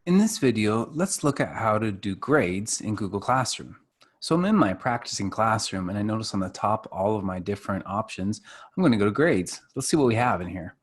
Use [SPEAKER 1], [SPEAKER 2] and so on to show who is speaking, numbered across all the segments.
[SPEAKER 1] In this video, let's look at how to do grades in Google Classroom. So I'm in my practicing classroom and I notice on the top all of my different options. I'm going to go to grades. Let's see what we have in here.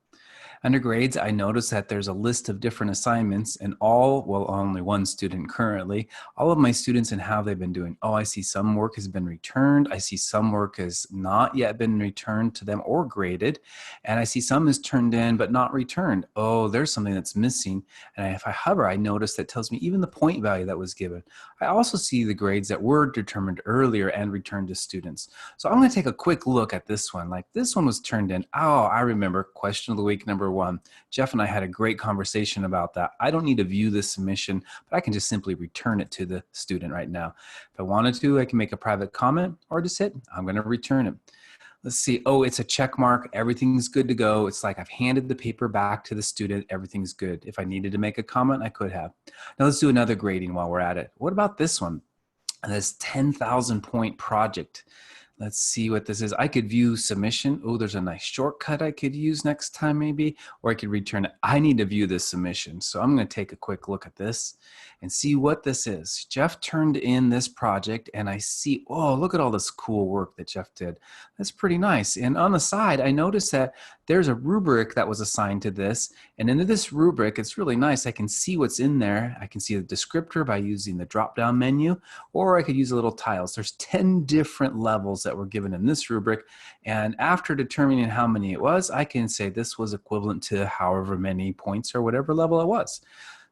[SPEAKER 1] Under grades, I notice that there's a list of different assignments and only one student currently, all of my students and how they've been doing. Oh, I see some work has been returned. I see some work has not yet been returned to them or graded. And I see some is turned in but not returned. Oh, there's something that's missing. And if I hover, I notice that tells me even the point value that was given. I also see the grades that were determined earlier and returned to students. So I'm going to take a quick look at this one. Like this one was turned in. Oh, I remember question of the week number one. Jeff and I had a great conversation about that. I don't need to view this submission, but I can just simply return it to the student right now. If I wanted to, I can make a private comment or just hit, I'm going to return it. Let's see. Oh, it's a check mark. Everything's good to go. It's like I've handed the paper back to the student. Everything's good. If I needed to make a comment, I could have. Now let's do another grading while we're at it. What about this one? This 10,000 point project. Let's see what this is. I could view submission. Oh, there's a nice shortcut I could use next time maybe, or I could return it. I need to view this submission. So I'm going to take a quick look at this and see what this is. Jeff turned in this project and I see, oh, look at all this cool work that Jeff did. That's pretty nice. And on the side, I noticed that there's a rubric that was assigned to this. And in this rubric, it's really nice. I can see what's in there. I can see the descriptor by using the drop-down menu, or I could use a little tiles. There's 10 different levels that were given in this rubric. And after determining how many it was, I can say this was equivalent to however many points or whatever level it was.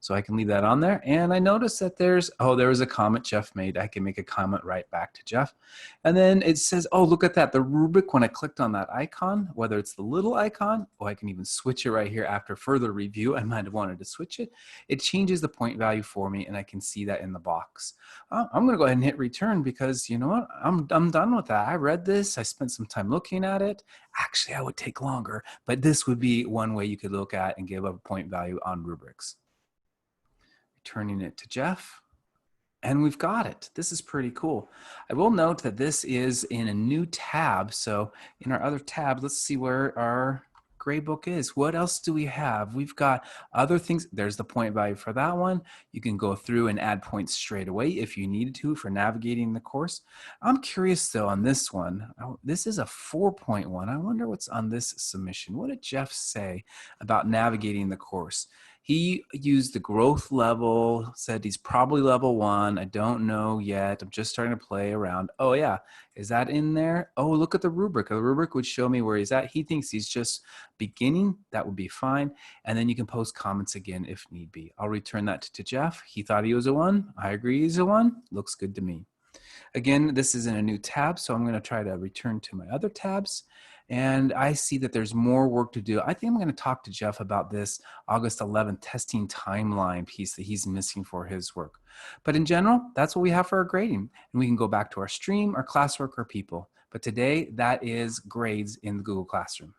[SPEAKER 1] So I can leave that on there. And I noticed that there was a comment Jeff made. I can make a comment right back to Jeff. And then it says, oh, look at that. The rubric, when I clicked on that icon, whether it's the little icon, or I can even switch it right here after further review. I might have wanted to switch it. It changes the point value for me and I can see that in the box. I'm going to go ahead and hit return because you know what? I'm done with that. I read this. I spent some time looking at it. Actually, I would take longer, but this would be one way you could look at and give a point value on rubrics. Turning it to Jeff, and we've got it. This is pretty cool. I will note that this is in a new tab. So in our other tab, let's see where our gradebook is. What else do we have? We've got other things. There's the point value for that one. You can go through and add points straight away if you needed to for navigating the course. I'm curious though on this one. This is a 4.1. I wonder what's on this submission. What did Jeff say about navigating the course? He used the growth level, said he's probably level 1. I don't know yet. I'm just starting to play around. Oh yeah, is that in there? Oh, look at the rubric. The rubric would show me where he's at. He thinks he's just beginning. That would be fine. And then you can post comments again if need be. I'll return that to Jeff. He thought he was a 1. I agree he's a 1. Looks good to me. Again, this is in a new tab, so I'm going to try to return to my other tabs. And I see that there's more work to do. I think I'm going to talk to Jeff about this August 11th testing timeline piece that he's missing for his work. But in general, that's what we have for our grading. And we can go back to our stream, our classwork, or people. But today, that is grades in the Google Classroom.